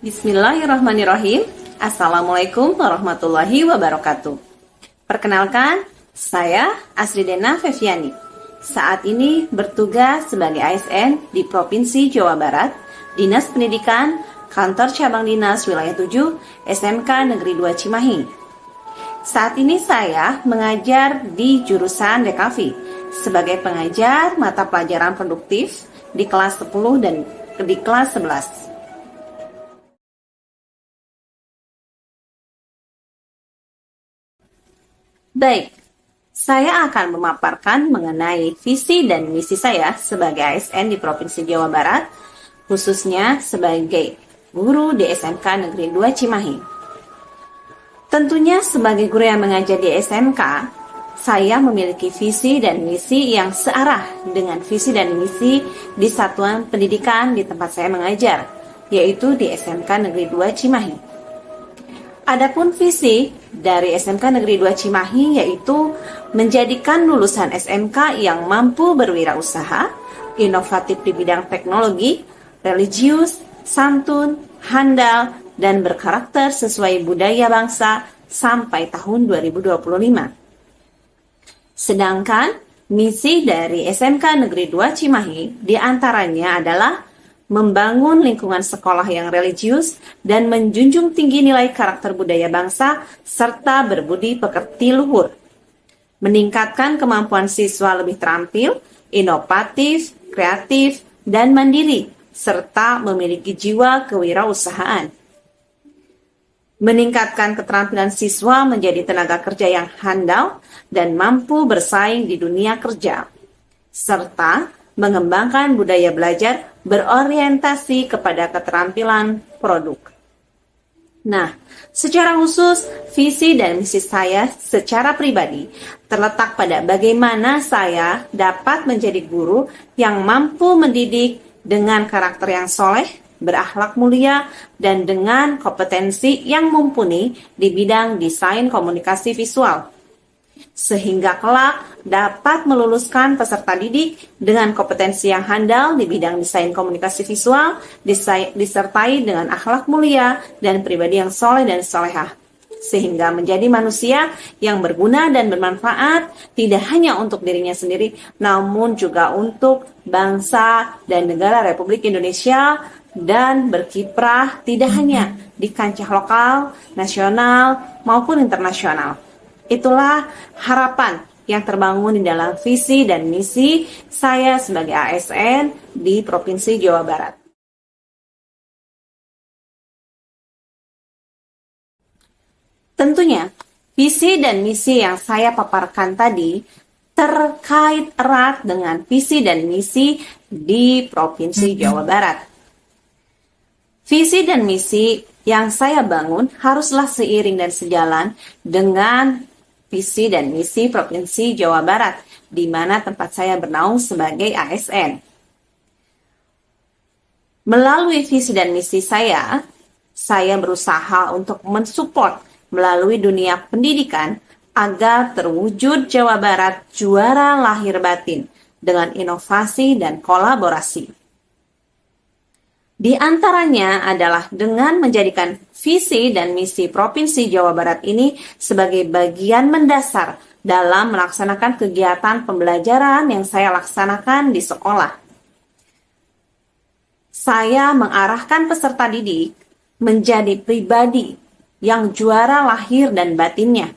Bismillahirrahmanirrahim. Assalamualaikum warahmatullahi wabarakatuh. Perkenalkan, saya Asridena Feviani. Saat ini bertugas sebagai ASN di Provinsi Jawa Barat, Dinas Pendidikan, Kantor Cabang Dinas Wilayah 7, SMK Negeri 2 Cimahi. Saat ini saya mengajar di jurusan DKV sebagai pengajar mata pelajaran produktif di kelas 10 dan di kelas 11. Baik, saya akan memaparkan mengenai visi dan misi saya sebagai ASN di Provinsi Jawa Barat, khususnya sebagai guru di SMK Negeri 2 Cimahi. Tentunya sebagai guru yang mengajar di SMK, saya memiliki visi dan misi yang searah dengan visi dan misi di satuan pendidikan di tempat saya mengajar, yaitu di SMK Negeri 2 Cimahi. Adapun visi dari SMK Negeri 2 Cimahi yaitu menjadikan lulusan SMK yang mampu berwirausaha, inovatif di bidang teknologi, religius, santun, handal, dan berkarakter sesuai budaya bangsa sampai tahun 2025. Sedangkan misi dari SMK Negeri 2 Cimahi diantaranya adalah membangun lingkungan sekolah yang religius dan menjunjung tinggi nilai karakter budaya bangsa serta berbudi pekerti luhur. Meningkatkan kemampuan siswa lebih terampil, inovatif, kreatif, dan mandiri, serta memiliki jiwa kewirausahaan. Meningkatkan keterampilan siswa menjadi tenaga kerja yang handal dan mampu bersaing di dunia kerja, serta mengembangkan budaya belajar berorientasi kepada keterampilan produk. Nah, secara khusus, visi dan misi saya secara pribadi terletak pada bagaimana saya dapat menjadi guru yang mampu mendidik dengan karakter yang soleh, berakhlak mulia, dan dengan kompetensi yang mumpuni di bidang desain komunikasi visual, sehingga kelak dapat meluluskan peserta didik dengan kompetensi yang handal di bidang desain komunikasi visual, disertai dengan akhlak mulia dan pribadi yang soleh dan solehah, sehingga menjadi manusia yang berguna dan bermanfaat tidak hanya untuk dirinya sendiri, namun juga untuk bangsa dan negara Republik Indonesia, dan berkiprah tidak hanya di kancah lokal, nasional, maupun internasional. Itulah harapan yang terbangun di dalam visi dan misi saya sebagai ASN di Provinsi Jawa Barat. Tentunya, visi dan misi yang saya paparkan tadi terkait erat dengan visi dan misi di Provinsi Jawa Barat. Visi dan misi yang saya bangun haruslah seiring dan sejalan dengan visi dan misi Provinsi Jawa Barat, di mana tempat saya bernaung sebagai ASN. Melalui visi dan misi saya berusaha untuk mensupport melalui dunia pendidikan agar terwujud Jawa Barat juara lahir batin dengan inovasi dan kolaborasi. Di antaranya adalah dengan menjadikan visi dan misi Provinsi Jawa Barat ini sebagai bagian mendasar dalam melaksanakan kegiatan pembelajaran yang saya laksanakan di sekolah. Saya mengarahkan peserta didik menjadi pribadi yang juara lahir dan batinnya,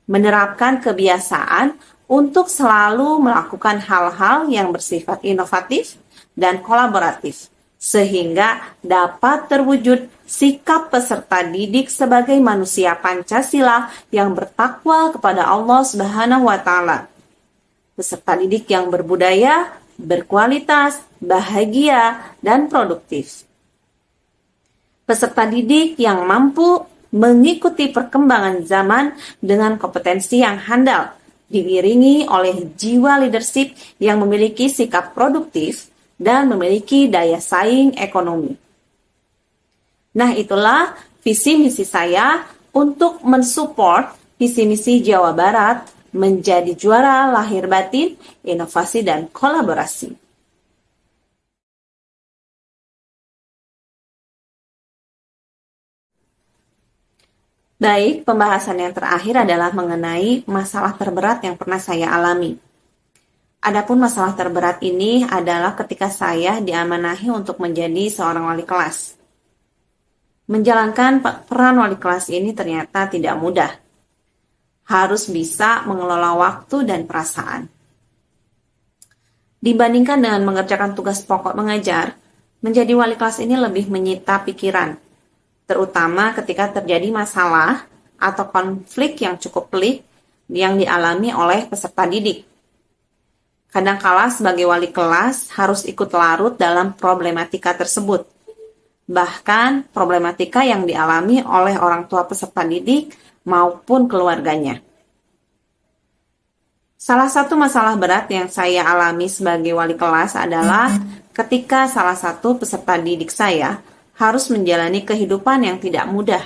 menerapkan kebiasaan untuk selalu melakukan hal-hal yang bersifat inovatif dan kolaboratif, sehingga dapat terwujud sikap peserta didik sebagai manusia Pancasila yang bertakwa kepada Allah Subhanahu wa Ta'ala. Peserta didik yang berbudaya, berkualitas, bahagia, dan produktif. Peserta didik yang mampu mengikuti perkembangan zaman dengan kompetensi yang handal, diiringi oleh jiwa leadership yang memiliki sikap produktif dan memiliki daya saing ekonomi. Nah, itulah visi misi saya untuk mensupport visi misi Jawa Barat menjadi juara lahir batin, inovasi, dan kolaborasi. Baik, pembahasan yang terakhir adalah mengenai masalah terberat yang pernah saya alami. Adapun masalah terberat ini adalah ketika saya diamanahi untuk menjadi seorang wali kelas. Menjalankan peran wali kelas ini ternyata tidak mudah. Harus bisa mengelola waktu dan perasaan. Dibandingkan dengan mengerjakan tugas pokok mengajar, menjadi wali kelas ini lebih menyita pikiran, terutama ketika terjadi masalah atau konflik yang cukup pelik yang dialami oleh peserta didik. Kadangkala sebagai wali kelas harus ikut larut dalam problematika tersebut. Bahkan problematika yang dialami oleh orang tua peserta didik maupun keluarganya. Salah satu masalah berat yang saya alami sebagai wali kelas adalah ketika salah satu peserta didik saya harus menjalani kehidupan yang tidak mudah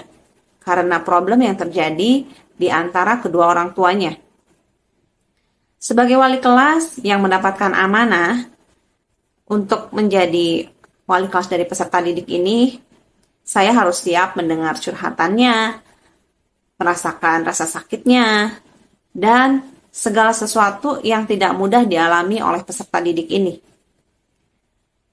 karena problem yang terjadi di antara kedua orang tuanya. Sebagai wali kelas yang mendapatkan amanah untuk menjadi wali kelas dari peserta didik ini, saya harus siap mendengar curhatannya, merasakan rasa sakitnya, dan segala sesuatu yang tidak mudah dialami oleh peserta didik ini.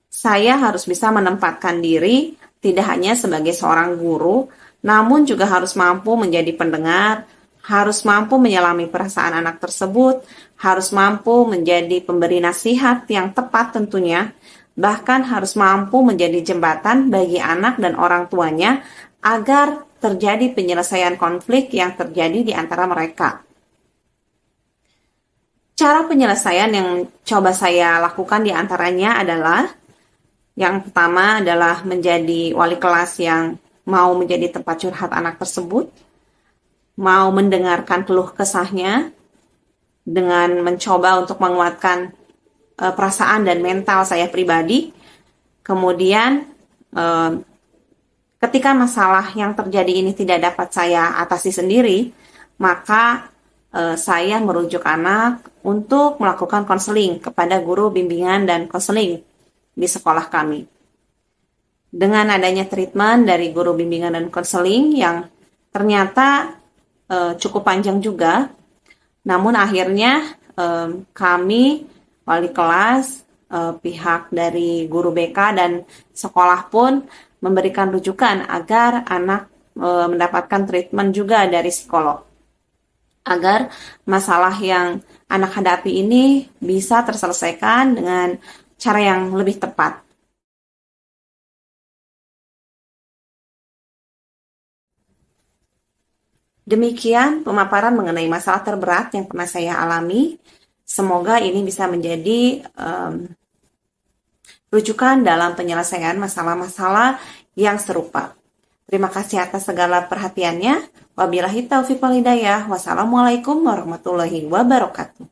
Saya harus bisa menempatkan diri tidak hanya sebagai seorang guru, namun juga harus mampu menjadi pendengar, harus mampu menyelami perasaan anak tersebut, harus mampu menjadi pemberi nasihat yang tepat tentunya, bahkan harus mampu menjadi jembatan bagi anak dan orang tuanya agar terjadi penyelesaian konflik yang terjadi di antara mereka. Cara penyelesaian yang coba saya lakukan di antaranya adalah yang pertama adalah menjadi wali kelas yang mau menjadi tempat curhat anak tersebut, mau mendengarkan keluh kesahnya dengan mencoba untuk menguatkan perasaan dan mental saya pribadi. Kemudian ketika masalah yang terjadi ini tidak dapat saya atasi sendiri, maka saya merujuk anak untuk melakukan konseling kepada guru bimbingan dan konseling di sekolah kami. Dengan adanya treatment dari guru bimbingan dan konseling yang ternyata cukup panjang juga, namun akhirnya kami wali kelas, pihak dari guru BK dan sekolah pun memberikan rujukan agar anak mendapatkan treatment juga dari psikolog, agar masalah yang anak hadapi ini bisa terselesaikan dengan cara yang lebih tepat. Demikian pemaparan mengenai masalah terberat yang pernah saya alami. Semoga ini bisa menjadi rujukan dalam penyelesaian masalah-masalah yang serupa. Terima kasih atas segala perhatiannya. Wabillahi taufiq wal hidayah. Wassalamualaikum warahmatullahi wabarakatuh.